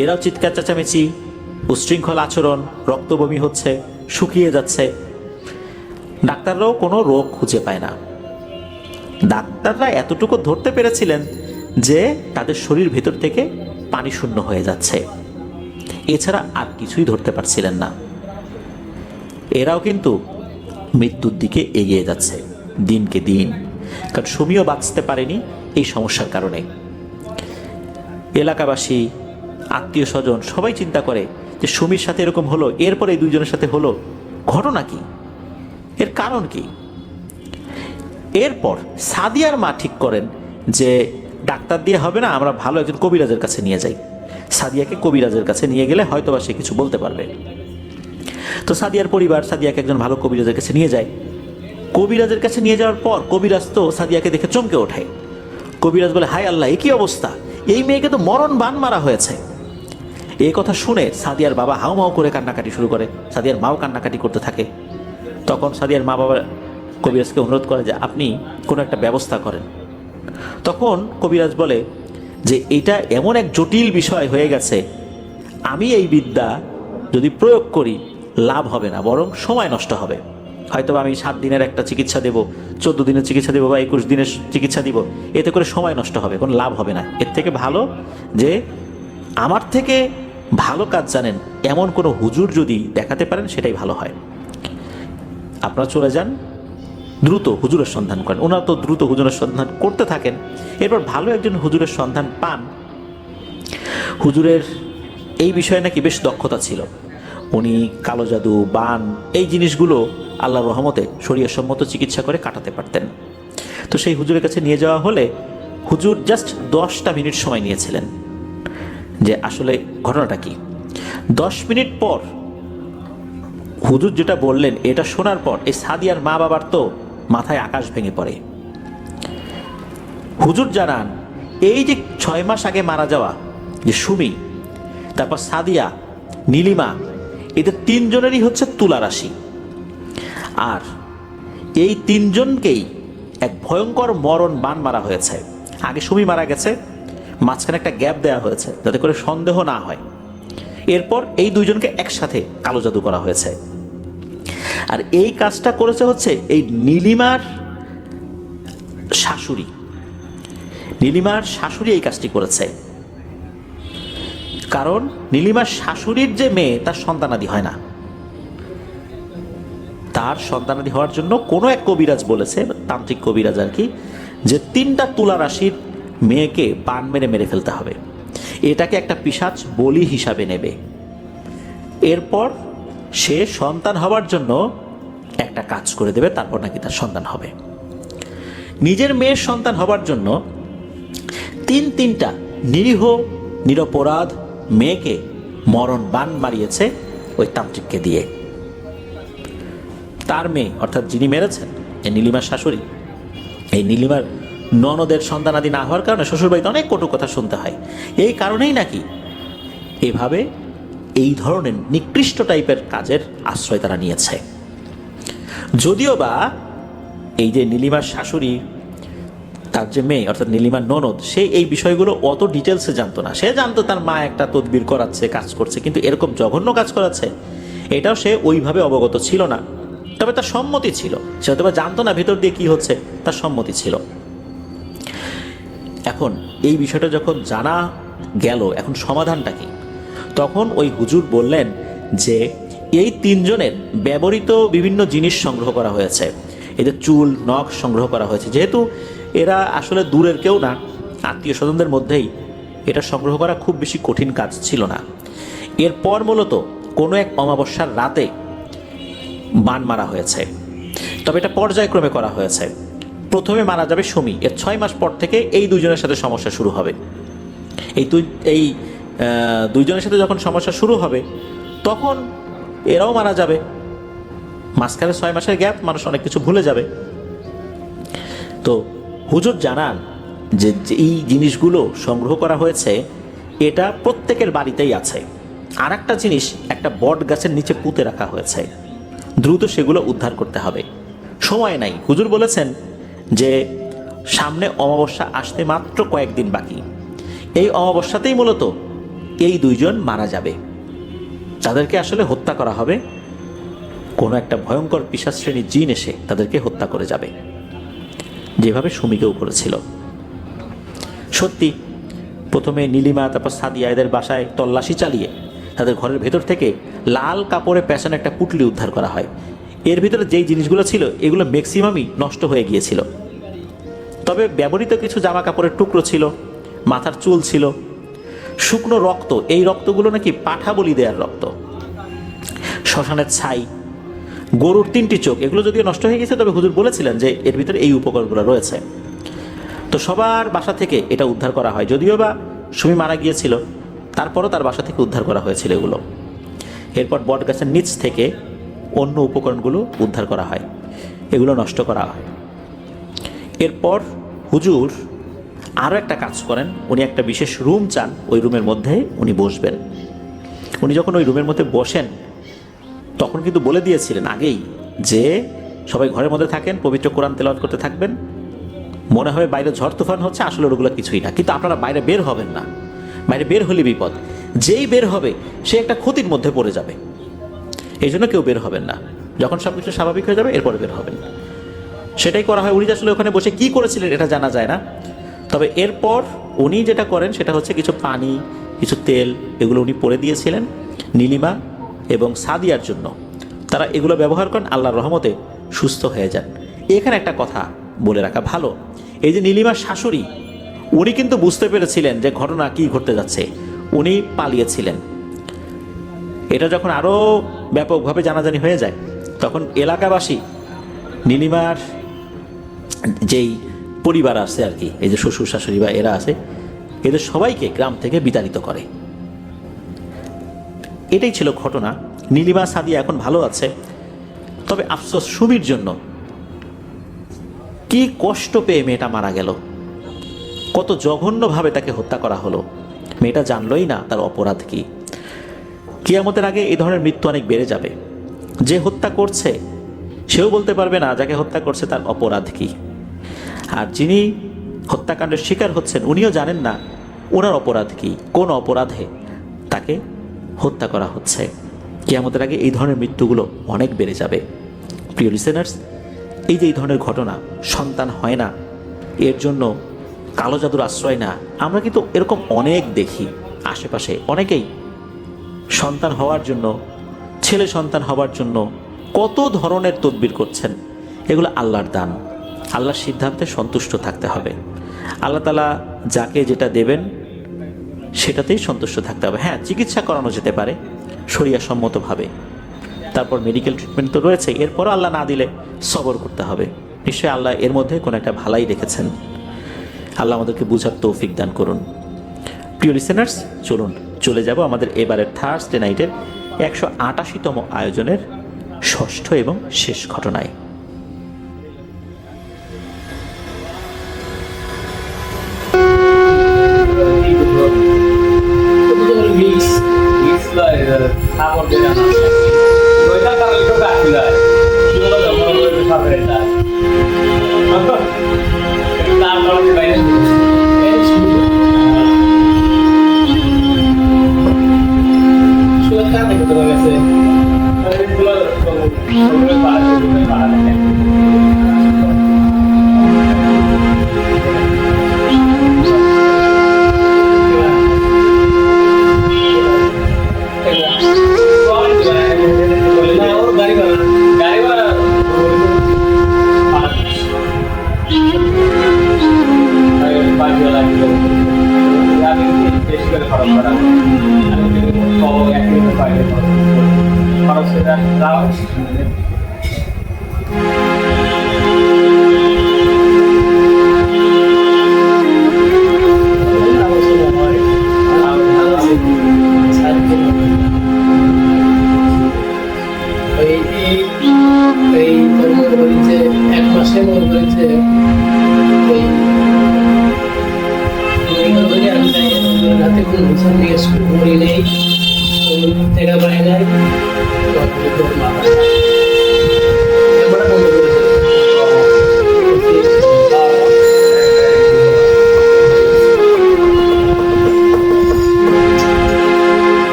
এরাও চিৎকার চেঁচামেচি, উচ্ছৃঙ্খল আচরণ, রক্তবমি হচ্ছে, শুকিয়ে যাচ্ছে। ডাক্তাররাও কোনো রোগ খুঁজে পায় না। ডাক্তাররা এতটুকু ধরতে পেরেছিলেন যে তাদের শরীর ভেতর থেকে পানি শূন্য হয়ে যাচ্ছে, এছাড়া আর কিছুই ধরতে পারছিলেন না। এরাও কিন্তু মৃত্যুর দিকে এগিয়ে যাচ্ছে দিনকে দিন, কারণ সুমিও বাঁচতে পারেনি এই সমস্যার কারণে। এলাকাবাসী, আত্মীয় স্বজন সবাই চিন্তা করে যে সুমির সাথে এরকম হলো, এরপর এই দুইজনের সাথে হলো, ঘটনা কি, এর কারণ কি। এরপর সাদিয়ার মা ঠিক করেন যে ডাক্তার দিয়ে হবে না, আমরা ভালো একজন কবিরাজের কাছে নিয়ে যাই। সাদিয়াকে কবিরাজের কাছে নিয়ে গেলে হয়তোবা সে কিছু বলতে পারবে। তো সাদিয়ার পরিবার সাদিয়াকে একজন ভালো কবিরাজের কাছে নিয়ে যায়। কবিরাজের কাছে নিয়ে যাওয়ার পর কবিরাজ তো সাদিয়াকে দেখে চমকে ওঠে। কবিরাজ বলে, হায় আল্লাহ, এ কি অবস্থা, এই মেয়েকে তো মরণ বান মারা হয়েছে। এই কথা শুনে সাদিয়ার বাবা হাউমাউ করে কান্নাকাটি শুরু করে, সাদিয়ার মাও কান্নাকাটি করতে থাকে। তখন সাদিয়ার মা বাবা কবিরাজকে অনুরোধ করে যে আপনি কোনো একটা ব্যবস্থা করেন। তখন কবিরাজ বলে যে এটা এমন এক জটিল বিষয় হয়ে গেছে, আমি এই বিদ্যা যদি প্রয়োগ করি লাভ হবে না, বরং সময় নষ্ট হবে। হয়তো আমি 7 দিনের একটা চিকিৎসা দেব, 14 দিনের চিকিৎসা দেবো বা 21 দিনের চিকিৎসা দিব, এতে করে সময় নষ্ট হবে, কোনো লাভ হবে না। এর থেকে ভালো যে আমার থেকে ভালো কাজ জানেন এমন কোনো হুজুর যদি দেখাতে পারেন সেটাই ভালো হয়। আপনারা চলে যান, দ্রুত হুজুরের সন্ধান করেন। ওনারা তো দ্রুত হুজুরের সন্ধান করতে থাকেন। এরপর ভালো একজন হুজুরের সন্ধান পান। হুজুরের এই বিষয়ে নাকি বেশ দক্ষতা ছিল। উনি কালো জাদু, বান, এই জিনিসগুলো আল্লাহর রহমতে শরীয়তসম্মত চিকিৎসা করে কাটাতে পারতেন। তো সেই হুজুরের কাছে নিয়ে যাওয়া হলে হুজুর জাস্ট 10টা মিনিট সময় নিয়েছিলেন যে আসলে ঘটনাটা কি। 10 মিনিট পর হুজুর যেটা বললেন এটা শোনার পর এই সাদিয়ার মা বাবার তো মাথায় আকাশ ভেঙে পড়ে। হুজুর জানান এই যে 6 মাস আগে মারা যাওয়া যে সুমি, তারপর সাদিয়া, নীলিমা, এদের 3 জনেরই হচ্ছে তুলা রাশি। আর এই 3 জনকেই এক ভয়ঙ্কর মরণ বান মারা হয়েছে। আগে সুমি মারা গেছে, মাঝখানে একটা গ্যাপ দেওয়া হয়েছে যাতে করে সন্দেহ না হয়। এরপর এই 2 জনকে একসাথে কালো জাদু করা হয়েছে। আর এই কাজটা করেছে হচ্ছে এই নীলিমার শাশুড়ি। নীলিমার শাশুড়ি এই কাজটি করেছে, কারণ নীলিমার শাশুড়ির যে মেয়ে তার সন্তানাদি হয় না। তার সন্তানাদি হওয়ার জন্য কোনো এক কবিরাজ বলেছে, তান্ত্রিক কবিরাজ আর কি, যে 3টা তুলা রাশির মেয়েকে বান মেরে মেরে ফেলতে হবে। এটাকে একটা পিশাচ বলি হিসাবে নেবে। এরপর সে সন্তান হওয়ার জন্য একটা কাজ করে দেবে, তারপর নাকি তার সন্তান হবে। নিজের মেয়ের সন্তান হবার জন্য 3টা নিরীহ নিরপরাধ মেয়েকে মরণ বান মারিয়েছে ওই তান্ত্রিককে দিয়ে। তার মেয়ে অর্থাৎ যিনি মেরেছেন এই নীলিমার শাশুড়ি, এই নীলিমার ননদের সন্তানাদি না হওয়ার কারণে শ্বশুরবাড়িতে অনেক কটু কথা শুনতে হয়। এই কারণেই নাকি এভাবে এই ধরনের নিকৃষ্ট টাইপের কাজের আশ্রয় তারা নিয়েছে। যদিও বা এই যে নীলিমার শাশুড়ি, তার যে মেয়ে অর্থাৎ নীলিমার ননদ, সে এই বিষয়গুলো অত ডিটেলসে জানতো না। সে জানতো তার মা একটা তদবির করাচ্ছে, কাজ করছে, কিন্তু এরকম জঘন্য কাজ করাচ্ছে এটাও সে ওইভাবে অবগত ছিল না। তবে তার সম্মতি ছিল, সে হয়তো বা জানতো না ভেতর দিয়ে কি হচ্ছে, তার সম্মতি ছিল। এখন এই বিষয়টা যখন জানা গেল, এখন সমাধানটা কি? তখন ওই হুজুর বললেন যে এই 3 জনের ব্যবহৃত বিভিন্ন জিনিস সংগ্রহ করা হয়েছে, এদের চুল নখ সংগ্রহ করা হয়েছে। যেহেতু এরা আসলে দূরের কেউ না, আত্মীয় স্বজনদের মধ্যেই, এটা সংগ্রহ করা খুব বেশি কঠিন কাজ ছিল না। এরপর মূলত কোনো এক অমাবস্যার রাতে বান মারা হয়েছে। তবে এটা পর্যায়ক্রমে করা হয়েছে। প্রথমে মারা যাবে সুমি, এর 6 মাস পর থেকে এই 2 জনের সাথে সমস্যা শুরু হবে। এই 2 জনের সাথে যখন সমস্যা শুরু হবে তখন এরাও মারা যাবে। মাঝখানে 6 মাসের গ্যাপ, মানুষ অনেক কিছু ভুলে যাবে। তো হুজুর জানান যে এই জিনিসগুলো সংগ্রহ করা হয়েছে এটা প্রত্যেকের বাড়িতেই আছে। আর একটা জিনিস একটা বট গাছের নিচে পুঁতে রাখা হয়েছে, দ্রুত সেগুলো উদ্ধার করতে হবে, সময় নাই। হুজুর বলেছেন যে সামনে অমাবস্যা আসতে মাত্র কয়েকদিন বাকি। এই অমাবস্যাতেই মূলত এই 2 জন মারা যাবে। তাদেরকে আসলে হত্যা করা হবে, কোনো একটা ভয়ঙ্কর পিশাচ শ্রেণীর জিন এসে তাদেরকে হত্যা করে যাবে, যেভাবে সুমিকেও করেছিল। সত্যি প্রথমে নীলিমা, তারপর সাদিয়া, এদের বাসায় তল্লাশি চালিয়ে তাদের ঘরের ভেতর থেকে লাল কাপড়ে পেঁচানো একটা পুটলি উদ্ধার করা হয়। এর ভিতরে যেই জিনিসগুলো ছিল এগুলো ম্যাক্সিমামই নষ্ট হয়ে গিয়েছিল। তবে ব্যবহৃত কিছু জামা কাপড়ের টুকরো ছিল, মাথার চুল ছিল, শুকনো রক্ত, এই রক্তগুলো নাকি পাঠা বলি দেওয়ার রক্ত, শ্মশানের ছাই, গরুর 3টি চোখ, এগুলো যদিও নষ্ট হয়ে গেছে, তবে হুজুর বলেছিলেন যে এর ভিতরে এই উপকরণগুলো রয়েছে। তো সবার বাসা থেকে এটা উদ্ধার করা হয়। যদিও বা সুমি মারা গিয়েছিল, তারপরও তার বাসা থেকে উদ্ধার করা হয়েছিল এগুলো। এরপর বট গাছের নিচ থেকে অন্য উপকরণগুলো উদ্ধার করা হয়, এগুলো নষ্ট করা হয়। এরপর হুজুর আরও একটা কাজ করেন, উনি একটা বিশেষ রুম চান, ওই রুমের মধ্যে উনি বসবেন। উনি যখন ওই রুমের মধ্যে বসেন তখন কিন্তু বলে দিয়েছিলেন আগেই যে সবাই ঘরের মধ্যে থাকেন, পবিত্র কোরআন তেলাওয়াত করতে থাকবেন, মনে হবে বাইরে ঝড় তুফান হচ্ছে, আসলে ওগুলো কিছুই না, কিন্তু আপনারা বাইরে বের হবেন না, বাইরে বের হলে বিপদ, যেই বের হবে সে একটা ক্ষতির মধ্যে পড়ে যাবে, এই জন্য কেউ বের হবেন না, যখন সব কিছু স্বাভাবিক হয়ে যাবে এরপরে বের হবেন। সেটাই করা হয়। উনি আসলে ওখানে বসে কি করেছিলেন এটা জানা যায় না, তবে এরপর উনি যেটা করেন সেটা হচ্ছে কিছু পানি, কিছু তেল, এগুলো উনি পরে দিয়েছিলেন নীলিমা এবং সাদিয়ার জন্য। তারা এগুলো ব্যবহার করেন, আল্লাহর রহমতে সুস্থ হয়ে যান। এখানে একটা কথা বলে রাখা ভালো, এই যে নীলিমার শাশুড়ি, উনি কিন্তু বুঝতে পেরেছিলেন যে ঘটনা কি ঘটতে যাচ্ছে, উনি পালিয়েছিলেন। এটা যখন আরও ব্যাপকভাবে জানাজানি হয়ে যায় তখন এলাকাবাসী নীলিমার যেই পরিবার আছে আর কি, এই যে শ্বশুর শাশুড়ি বা এরা আছে, এদের সবাইকে গ্রাম থেকে বিতাড়িত করে। এটাই ছিল ঘটনা। নীলিমা সাদিয়া এখন ভালো আছে, তবে আফসোস সুমির জন্য, কি কষ্ট পেয়ে মেয়েটা মারা গেল, কত জঘন্যভাবে তাকে হত্যা করা হলো, মেয়েটা জানলই না তার অপরাধ কি। কিয়ামতের আগে এই ধরনের মৃত্যু অনেক বেড়ে যাবে। যে হত্যা করছে সেও বলতে পারবে না যাকে হত্যা করছে তার অপরাধ কি, আর যিনি হত্যাকাণ্ডের শিকার হচ্ছেন উনিও জানেন না ওনার অপরাধ কি, কোন অপরাধে তাকে হত্যা করা হচ্ছে। কিয়ামতের আগে এই ধরনের মৃত্যুগুলো অনেক বেড়ে যাবে। প্রিয় লিসেনার্স, এই যে এই ধরনের ঘটনা, সন্তান হয় না এর জন্য কালো জাদুর আশ্রয় না, আমরা কিন্তু এরকম অনেক দেখি আশেপাশে। অনেকেই সন্তান হওয়ার জন্য, ছেলে সন্তান হওয়ার জন্য কত ধরনের তদবির করছেন। এগুলো আল্লাহর দান, আল্লাহর সিদ্ধান্তে সন্তুষ্ট থাকতে হবে। আল্লাহ তাআলা যাকে যেটা দেবেন সেটাতেই সন্তুষ্ট থাকতে হবে। হ্যাঁ, চিকিৎসা করানো যেতে পারে শরিয়া সম্মতভাবে, তারপর মেডিকেল ট্রিটমেন্ট তো রয়েছে, এরপরও আল্লাহ না দিলে সবর করতে হবে। নিশ্চয়ই আল্লাহ এর মধ্যে কোনো একটা ভালাই রেখেছেন। আল্লাহ আমাদেরকে বুঝার তৌফিক দান করুন। প্রিয় লিসেনার্স, চলুন চলে যাব আমাদের এবারের থার্সডে নাইটের 188তম আয়োজনের ষষ্ঠ এবং শেষ ঘটনায়।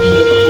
Thank you.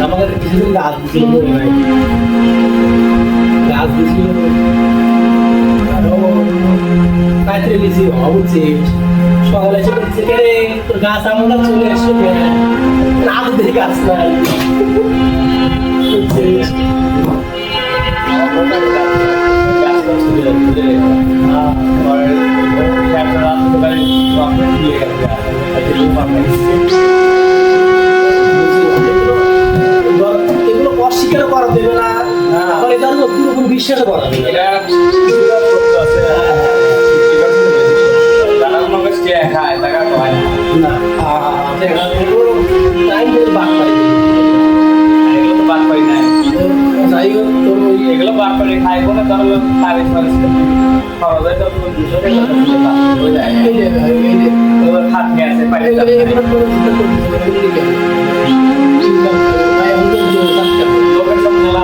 আমাদের কিছুদিন গাছ দিছিল গাছ দিছিল কাইতে লিছি হচ্ছে সকালে এসে বলছে কে রে তোর গাছ আমরা চলে এসে না দেখি গাছ নাই এগুলো অস্বীকার করা দেবে না আবার এটা পুরোপুরি বিশ্বাস করা দেবে এগুলো বার করে খাই বলে ধরো তারিখ খরচ হয় তো খাত নিয়ে আসে লোকের সব মেলা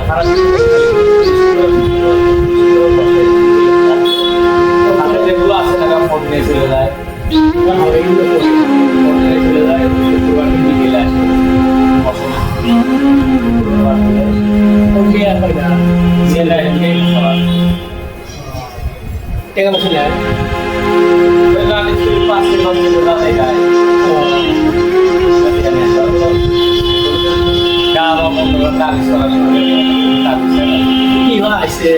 খারাপ যেগুলো আছে টাকা ফোন নিয়ে চলে যায় চলে যায় বিকেলে আসে টাকা পয়সা নেয় কি হয়েছে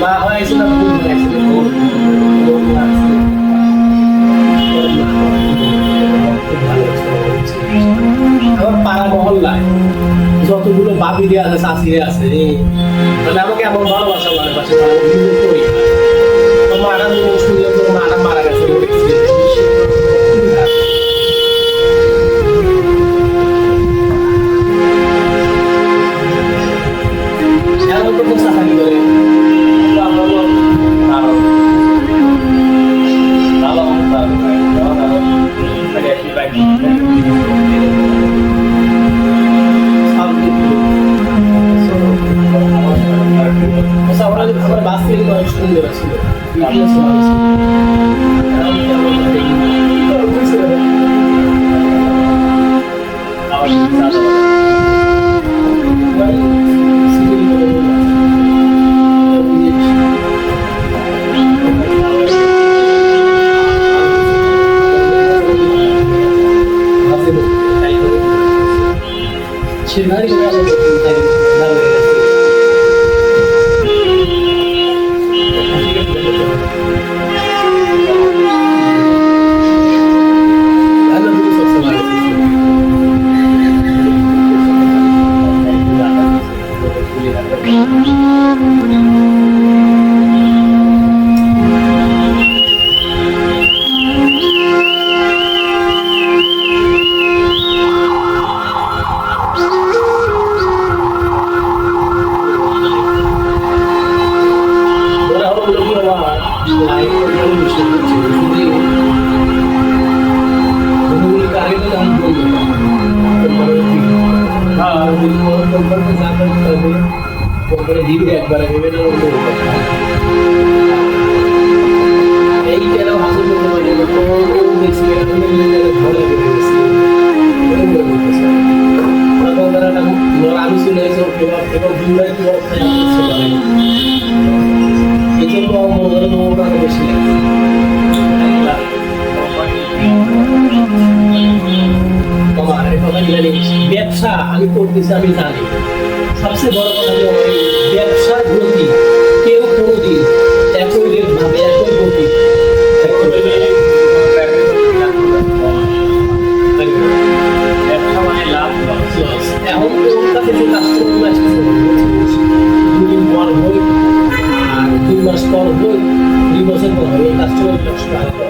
মা হয়েছে না ভুল হয়েছে আমার পাড়া মহল্লায় যতগুলো বাবিরে আছে চাষিরে আছে মানে আমাকে এমন ভালোবাসা মানে পাশে করি মারা শুনলে তো মারা মারা গেছে এমন তো চাষানি করে আমার বাস থেকে অনেক সুন্দর ছিল সেখানে একবার ভেবে এই কেন হাসি আমি শুনে এই জন্য বেশি ব্যবসা আমি করতেছি আমি জানি সবচেয়ে বড় কথা হলো ব্যবসার গতি কেউ কোনোদিন একই রেট ভাবে একই গতি এখন ওর কাছে যে কাস্টমার দুদিন পর হই আর 2 মাস পর হই 2 বছর পর হই কাস্টমার ব্যবসা আলাদা